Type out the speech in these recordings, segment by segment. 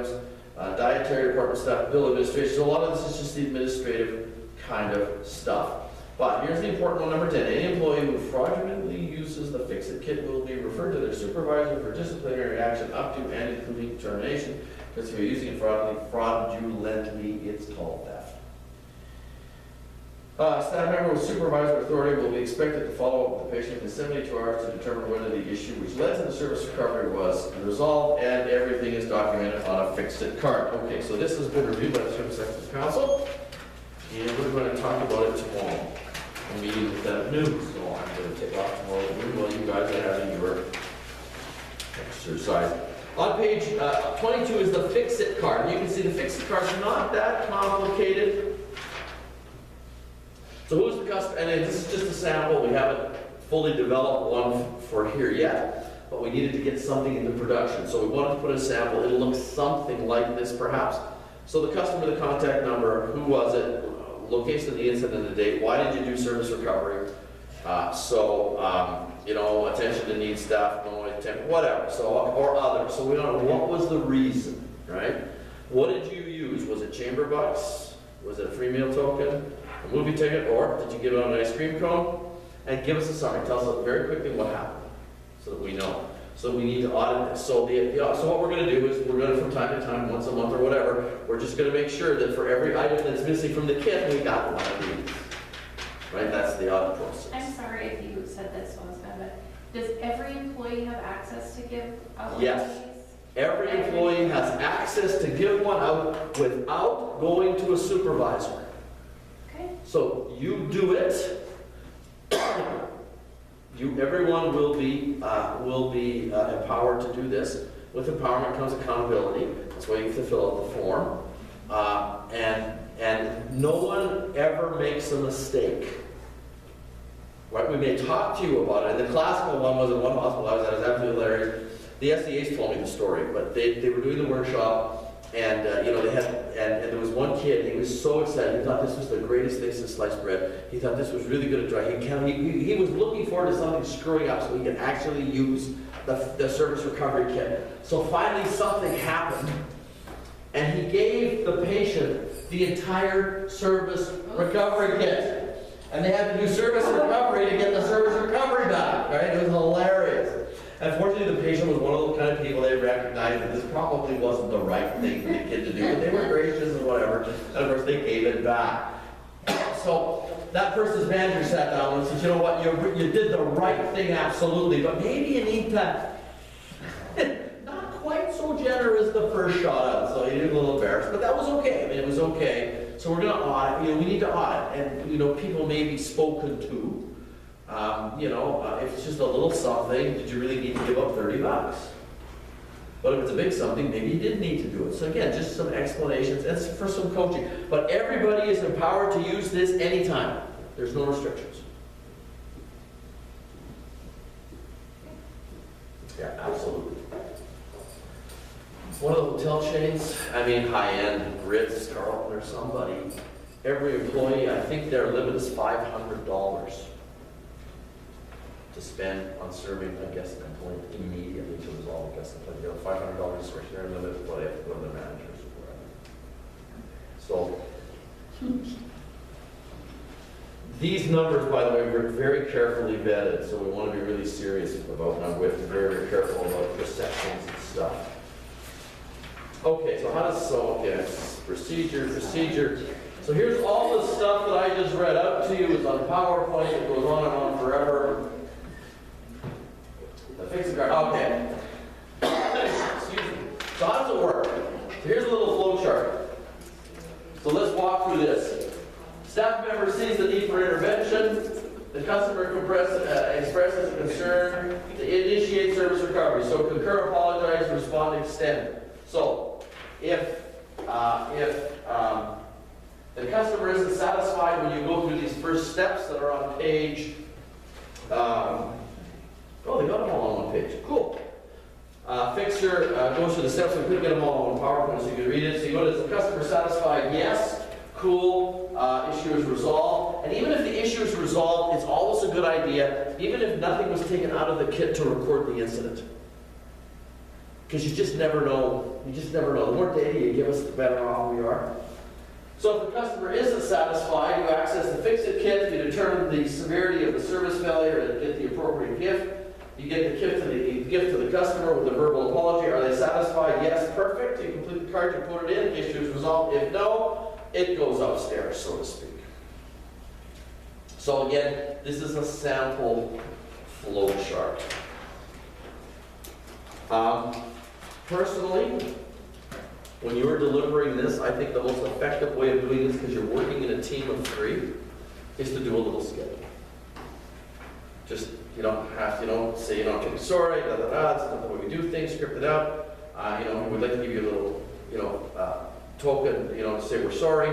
items, dietary department staff, bill administration. So a lot of this is just the administrative kind of stuff. But here's the important one, number 10. Any employee who fraudulently uses the Fix-It kit will be referred to their supervisor for disciplinary action up to and including termination. Because if you're using it fraudulently, it's called theft. Staff member with supervisor authority will be expected to follow up with the patient in 72 hours to determine whether the issue which led to the service recovery was resolved, and everything is documented on a Fix-It card. Okay, so this has been reviewed by the Service Excellence Council, and we're going to talk about it tomorrow. A meeting with them at noon, so I'm going to take off tomorrow at noon while you guys are having your exercise. On page 22 is the Fix-It card. You can see the Fix-It card is not that complicated. So who's the customer? And this is just a sample. We haven't fully developed one for here yet, but we needed to get something into production. So we wanted to put a sample. It'll look something like this, perhaps. So the customer, the contact number, who was it, location of the incident, the date, why did you do service recovery? You know, attention to need staff, no attempt, whatever. So or other. So we don't know what was the reason, right? What did you use? Was it chamber bucks? Was it a free meal token? A movie ticket, or did you give out an ice cream cone? And give us a summary. Tell us very quickly what happened, so that we know. So we need to audit this. So so what we're going to do is we're going to, from time to time, once a month or whatever, we're just going to make sure that for every item that's missing from the kit, we got one of these. Right? That's the audit process. I'm sorry if you said this once, but does every employee have access to give out Yes. one of these? Every employee has access to give one out without going to a supervisor. Okay. So you do it. Everyone will be empowered to do this. With empowerment comes accountability. That's why you have to fill out the form. And no one ever makes a mistake. Right? We may talk to you about it. And the classical one was in one hospital I was at. It was absolutely hilarious. The SCAs told me the story, but they were doing the workshop. And there was one kid, he was so excited, he thought this was the greatest thing since sliced bread. He thought this was really good at dry. He was looking forward to something screwing up so he could actually use the service recovery kit. So finally something happened, and he gave the patient the entire service recovery kit. And they had to do service recovery to get the service recovery back, right? It was hilarious. Unfortunately, the patient was one of those kind of people they recognized that this probably wasn't the right thing for the kid to do, but they were gracious and whatever, and of course they gave it back. So that person's manager sat down and said, you know what, you did the right thing, absolutely, but maybe you need to not quite so generous the first shot out. So he was a little embarrassed, but that was okay. I mean, it was okay. So we're going to audit, we need to audit, and people may be spoken to. If it's just a little something, did you really need to give up $30? But if it's a big something, maybe you didn't need to do it. So again, just some explanations and for some coaching. But everybody is empowered to use this anytime. There's no restrictions. Yeah, absolutely. One of the hotel chains, high-end, Ritz, Carlton, or somebody, every employee, I think their limit is $500 to spend on serving a guest complaint immediately to resolve a guest complaint. You know, $500 discretionary limit, but they have to go to their managers or whatever. So, these numbers, by the way, were very carefully vetted, so we want to be really serious about them. We have to be very, very careful about perceptions and stuff. Okay, so procedure. So here's all the stuff that I just read out to you. It's on PowerPoint. It goes on and on forever. The Fix-It card. Okay. Excuse me. So how does it work? So here's a little flow chart. So let's walk through this. Staff member sees the need for intervention. The customer expresses a concern to initiate service recovery. So concur, apologize, respond, extend. So if the customer isn't satisfied when you go through these first steps that are on page, they got them all on one page. Cool. Fixer goes through the steps. We couldn't get them all on PowerPoint so you can read it. So you go to the customer satisfied, yes, cool, issue is resolved. And even if the issue is resolved, it's always a good idea, even if nothing was taken out of the kit, to record the incident. Because you just never know, The more data you give us, the better off we are. So if the customer isn't satisfied, you access the Fix-It kit, you determine the severity of the service failure and get the appropriate gift. You get the gift to the customer with a verbal apology. Are they satisfied? Yes, perfect. You complete the card, you put it in, issue is resolved. If no, it goes upstairs, so to speak. So again, this is a sample flow chart. Personally, when you're delivering this, I think the most effective way of doing this, because you're working in a team of 3, is to do a little skit. Just, you don't have to, say, can be sorry, it's not the way we do things, script it out. We'd like to give you a little, token, to say we're sorry.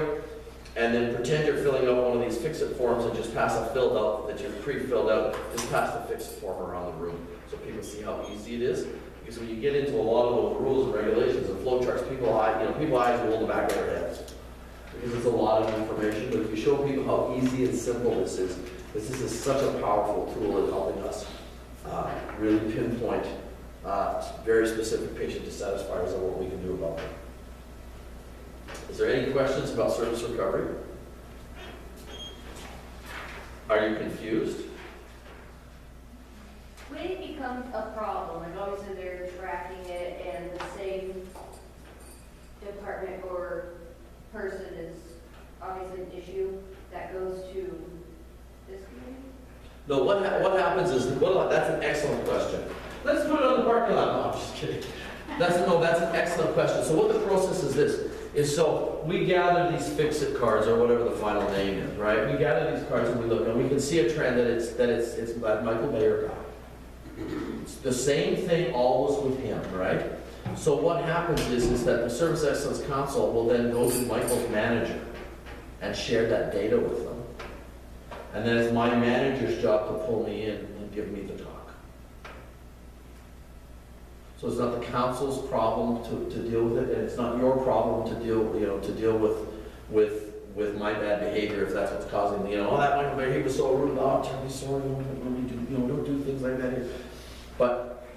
And then pretend you're filling out one of these Fix-It forms and just pass a filled out that you've pre-filled out, just pass the Fix-It form around the room so people see how easy it is. Because when you get into a lot of those rules and regulations and flow charts, people eyes roll in the back of their heads. Because it's a lot of information, but if you show people how easy and simple this is such a powerful tool in helping us really pinpoint very specific patient dissatisfiers and what we can do about them. Is there any questions about service recovery? Are you confused? When it becomes a problem, and obviously they're tracking it, and the same department or person is obviously an issue, that goes to this committee? No, what happens is, that's an excellent question. Let's put it on the parking lot. No, I'm just kidding. That's an excellent question. So what the process is so we gather these Fix-It cards, or whatever the final name is, right? We gather these cards and we look, and we can see a trend that it's that Michael Bayer guy. It's the same thing always with him, right? So what happens is that the Service Excellence Council will then go to Michael's manager and share that data with them. And then it's my manager's job to pull me in and give me the talk. So it's not the council's problem to deal with it, and it's not your problem to deal with my bad behavior if that's what's causing that Michael Bayer, he was so rude. Oh, tell me sorry, don't do things like that here. But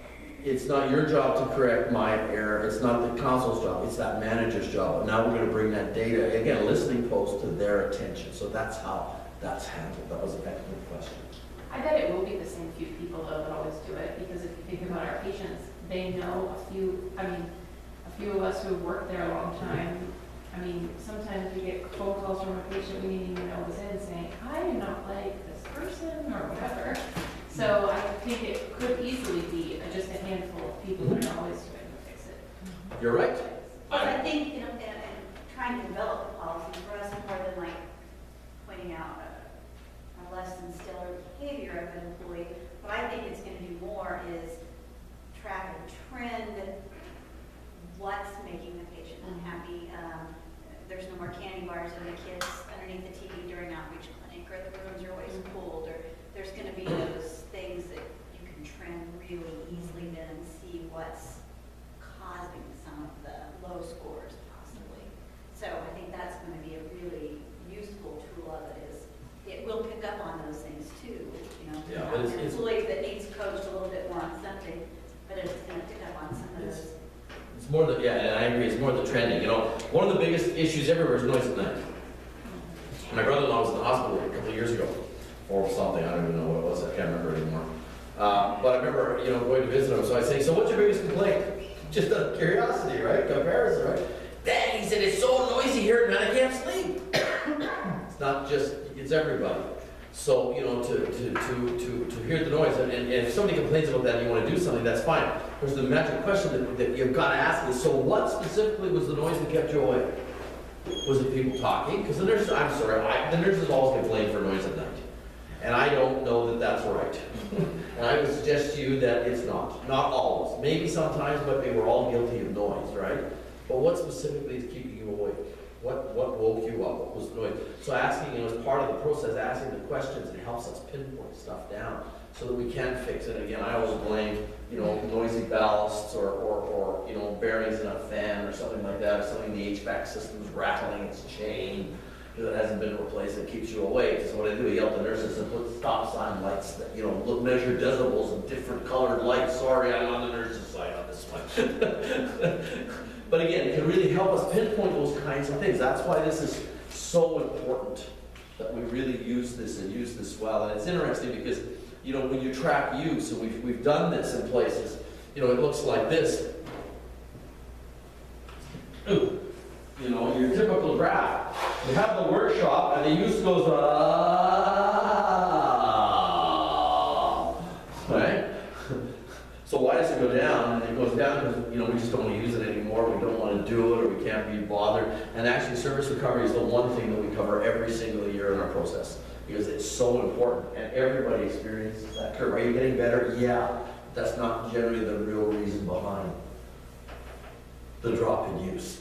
it's not your job to correct my error. It's not the council's job. It's that manager's job. And now we're going to bring that data, again, listening post to their attention. So that's how that's handled. That was an excellent question. I bet it will be the same few people though that always do it, because if you think about our patients, they know a few of us who have worked there a long time. Sometimes we get phone calls from a patient we didn't even know was in saying, I do not like this person or whatever. So I think it could easily be just a handful of people that are always trying to fix it. You're right. But I think, and trying to develop a policy for us more than like pointing out a less than stellar behavior of an employee. What I think it's going to do more is track a trend, what's making the patient unhappy. There's no more candy bars in the kids underneath the TV during outreach clinic, or the rooms are always cold, or there's going to be those things that you can trend really easily then and see what's causing some of the low scores possibly. So I think that's going to be a really useful tool of it. Is it will pick up on those things too. Yeah, but an employee that needs coached a little bit more on something, but it's going to pick up on some of those. It's more and I agree, it's more the trending. One of the biggest issues everywhere is noise at night. My brother-in-law was in the hospital a couple of years ago, or something, I don't even know what it was, I can't remember anymore. But I remember, going to visit him, so I say, so what's your biggest complaint? Just out of curiosity, right? Comparison, right? Dad, he said, it's so noisy here, man, I can't sleep. It's not just, it's everybody. So, to hear the noise, and if somebody complains about that and you want to do something, that's fine. There's the magic question that you've got to ask is, so what specifically was the noise that kept you awake? Was it people talking? Because the nurses, the nurses always complain for noise at night. And I don't know that that's right. And I would suggest to you that it's not. Not always. Maybe sometimes, but we're all guilty of noise, right? But what specifically is keeping you awake? What woke you up? What was the noise? So asking, as part of the process, asking the questions, it helps us pinpoint stuff down so that we can fix it. Again, I always blame, noisy ballasts or bearings in a fan or something like that, or something in the HVAC system's rattling its chain that hasn't been replaced that keeps you awake. So what I do, I yell at the nurses and put stop sign lights that, measure decibels and different colored lights. Sorry, I'm on the nurse's slide on this one. But again, it can really help us pinpoint those kinds of things. That's why this is so important, that we really use this and use this well. And it's interesting because, you know, when you track use, and we've done this in places, you know, it looks like this. Ooh. You know, your typical graph. You have the workshop, and the use goes, right? So why does it go down? And it goes down because, you know, we just don't want to use it anymore. We don't want to do it, or we can't be bothered. And actually, service recovery is the one thing that we cover every single year in our process because it's so important, and everybody experiences that curve. Are you getting better? Yeah. That's not generally the real reason behind the drop in use.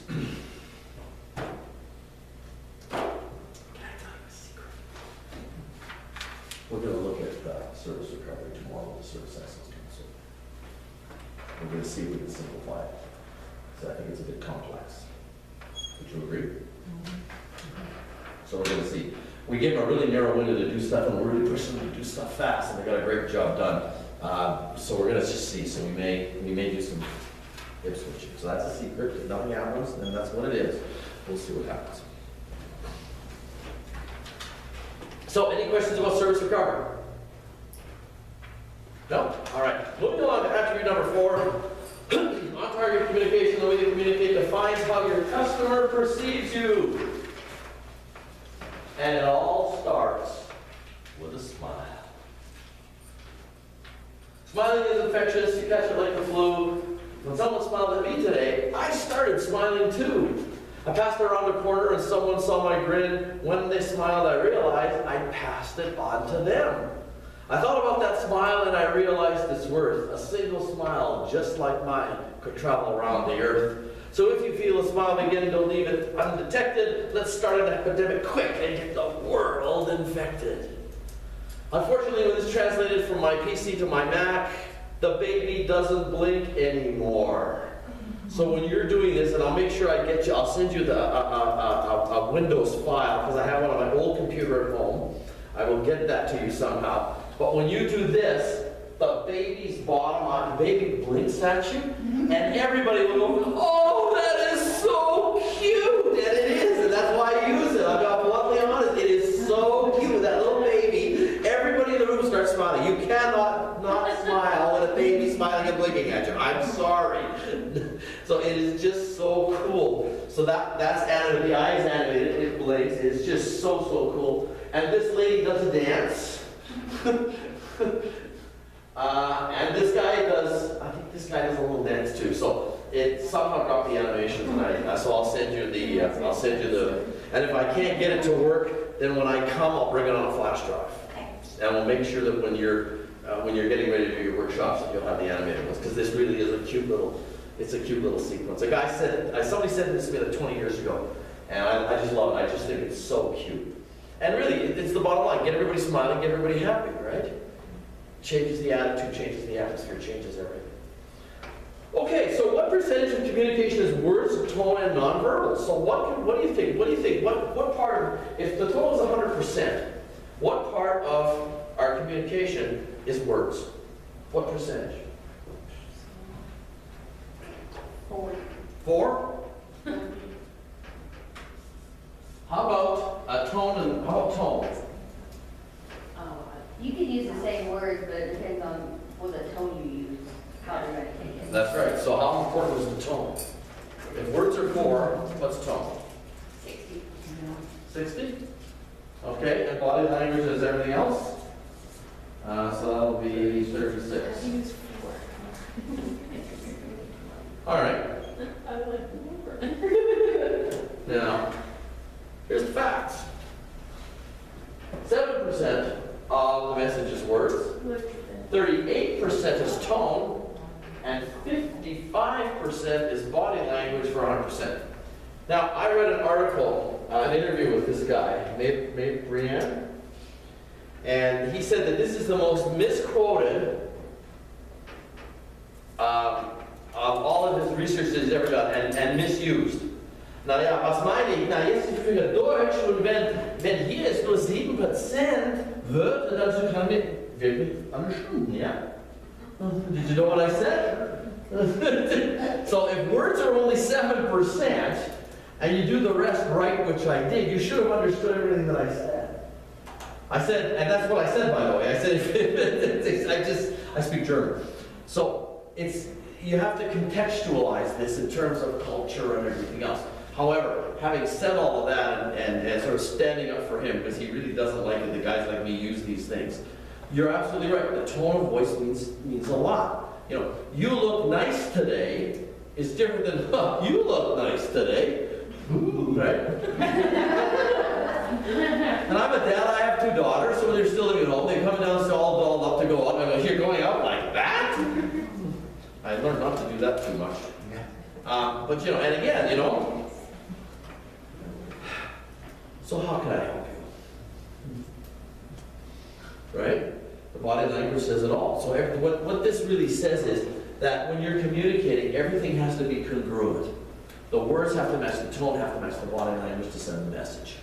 We're going to look at service recovery tomorrow with the Service Excellence Council. We're going to see if we can simplify it. So I think it's a bit complex. Would you agree? So we're going to see. We gave them a really narrow window to do stuff, and we're really pushing them to do stuff fast, and they got a great job done. So we're going to just see. So we may do some hip switching. So that's a secret. If nothing happens, then that's what it is. We'll see what happens. So, any questions about service recovery? No? All right. Moving along to attribute number 4. On-target communication, the way you communicate defines how your customer perceives you. And it all starts with a smile. Smiling is infectious. You catch it like the flu. When someone smiled at me today, I started smiling too. I passed around a corner and someone saw my grin. When they smiled, I realized I passed it on to them. I thought about that smile and I realized its worth. A single smile, just like mine, could travel around the earth. So if you feel a smile begin, don't leave it undetected. Let's start an epidemic quick and get the world infected. Unfortunately, when it's translated from my PC to my Mac, the baby doesn't blink anymore. So when you're doing this, and I'll make sure I get you, I'll send you a Windows file, because I have one on my old computer at home. I will get that to you somehow. But when you do this, the baby's bottom eye, the baby blinks at you, and everybody will go, oh, that is so cute! And it is, and that's why I use it. I'm not bluntly honest. It is so cute. That little baby, everybody in the room starts smiling. You cannot not smile when a baby's smiling and blinking at you. I'm sorry. So it is just so cool. So that's animated. The eye is animated. It blinks. It's just so cool. And this lady does a dance. And this guy does, I think this guy does a little dance too. So it somehow got the animation tonight. So I'll send you the, and if I can't get it to work, then when I come, I'll bring it on a flash drive. And we'll make sure that when you're getting ready to do your workshops, that you'll have the animated ones, because this really is a cute little sequence. A guy said, somebody said this to me like 20 years ago, and I just love it. I just think it's so cute. And really, it's the bottom line. Get everybody smiling, get everybody happy, right? Changes the attitude, changes the atmosphere, changes everything. Okay, so what percentage of communication is words, tone, and nonverbal? So what do you think? What do you think? What part of, if the tone is 100%, what part of our communication is words? What percentage? 4? How about tone and how about tone? You can use the same words, but it depends on what the tone you use, how they're going to take it. That's right. So how important is the tone? If words are 4, what's tone? 60. 60? Okay, and body language is everything else? So that'll be 36. Use 4. All right. I like 4. Now, here's the facts. 7% of the message is words, 38% is tone, and 55% is body language for 100%. Now, I read an article, an interview with this guy, Maeve Brienne, and he said that this is the most misquoted of all of his research that he's ever done, and misused. Naja, was meine ich? Na, jetzt für Deutsch, und wenn hier es nur 7% wird, dann kann man wirklich anstimmen, ja? Did you know what I said? So if words are only 7%, and you do the rest right, which I did, you should have understood everything that I said, and that's what I said, by the way. I said, I speak German. So you have to contextualize this in terms of culture and everything else. However, having said all of that and sort of standing up for him, because he really doesn't like it that guys like me use these things, you're absolutely right. The tone of voice means a lot. You know, you look nice today is different than, you look nice today. Ooh, right? And I'm a dad, I have 2 daughters, so when they're still living at home, they come down all dolled up to go out, and I go, you're going out like that? I learned not to do that too much. But you know, and again, you know, so how can I help you? Right? The body language says it all. So what this really says is that when you're communicating, everything has to be congruent. The words have to match, the tone have to match the body language to send the message.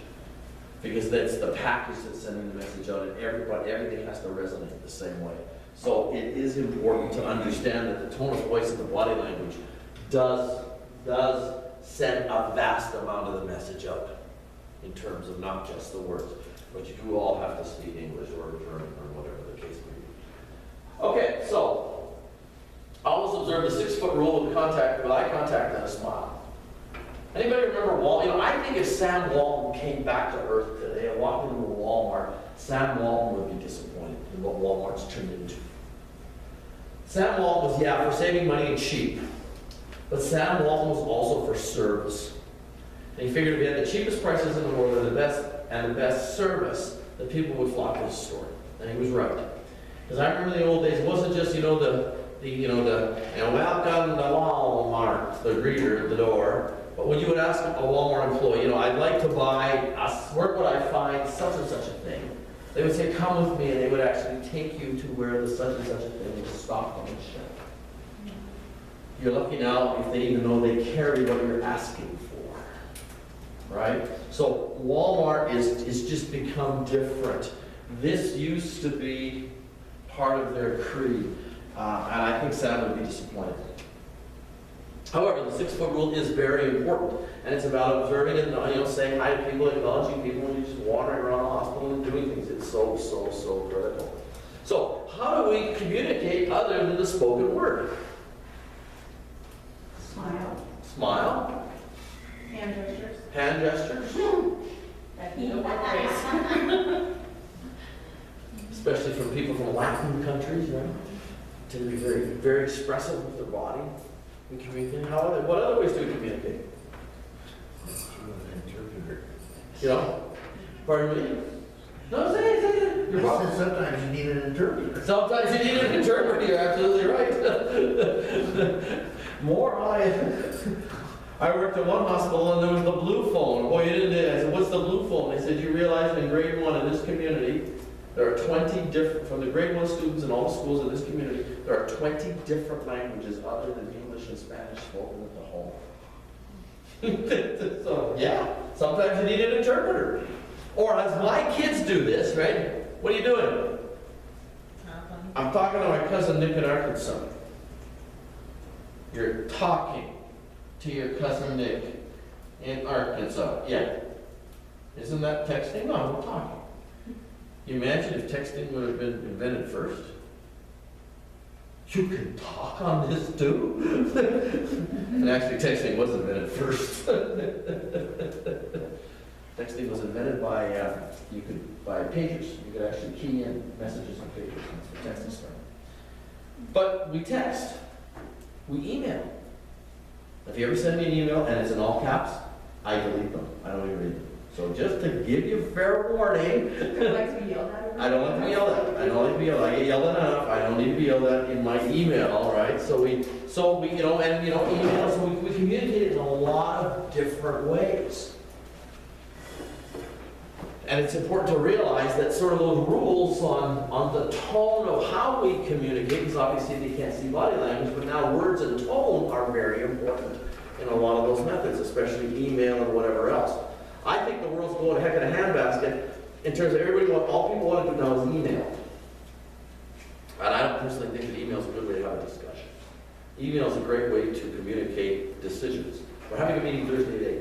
Because that's the package that's sending the message out, and everything has to resonate the same way. So it is important to understand that the tone of voice and the body language does send a vast amount of the message out in terms of not just the words, but you do all have to speak English or German or whatever the case may be. Okay, so always observe the 6-foot rule with eye contact and a smile. Anybody remember Walton? You know, I think if Sam Walton came back to Earth today and walked into a Walmart, Sam Walton would be disappointed in what Walmart's turned into. Sam Walton was, for saving money and cheap. But Sam Walton was also for service. And he figured if he had the cheapest prices in the world and the best service, that people would flock to his store. And he was right. Because I remember in the old days, it wasn't just, the welcome to Walmart, the greeter at the door. But when you would ask a Walmart employee, I'd like to buy, where would I find such and such a thing? They would say, come with me, and they would actually take you to where the such and such a thing was stocked on the shelf. You're lucky now if they even know they carry what you're asking for, right? So Walmart is just become different. This used to be part of their creed, and I think Sam would be disappointed. However, the 6-foot rule is very important, and it's about observing and saying hi to people, acknowledging people when you're just wandering around the hospital and doing things. It's so critical. So, how do we communicate other than the spoken word? Smile. Smile. Hand gestures. Hand gestures. Especially from people from Latin countries, right? Tend to be very, very expressive with their body. We communicate. What other ways do we communicate? Pardon me? No, say it. You're wrong. Sometimes you need an interpreter. Sometimes you need an interpreter. You're absolutely right. I worked at one hospital and there was the blue phone. Boy, you didn't. I said, what's the blue phone? They said, you realize in grade 1 in this community, there are 20 different, from the grade 1 students in all the schools in this community, there are 20 different languages other than English and Spanish spoken at the home. So, sometimes you need an interpreter. Or as my kids do this, right? What are you doing? I'm talking to my cousin Nick in Arkansas. You're talking to your cousin Nick in Arkansas. Yeah. Isn't that texting? No, we're talking. You imagine if texting would have been invented first? You can talk on this too? And actually texting was invented first. Texting was invented by pagers. You could actually key in messages on pagers. That's the texting started. But we text. We email. If you ever send me an email and it's in all caps, I delete them. I don't even read them. So just to give you fair warning. Would you like to be yelled at? I don't like to be yelled at. I don't like to be yelled at. I get yelled at enough. I don't need to be yelled at in my email, right? So we email, so we communicate in a lot of different ways. And it's important to realize that sort of those rules on the tone of how we communicate, because obviously they can't see body language, but now words and tone are very important in a lot of those methods, especially email and whatever else. I think the world's going a heck in a handbasket in terms of all people want to do now is email. And I don't personally think that email is a good way to have a discussion. email is a great way to communicate decisions. We're having a meeting Thursday at 8.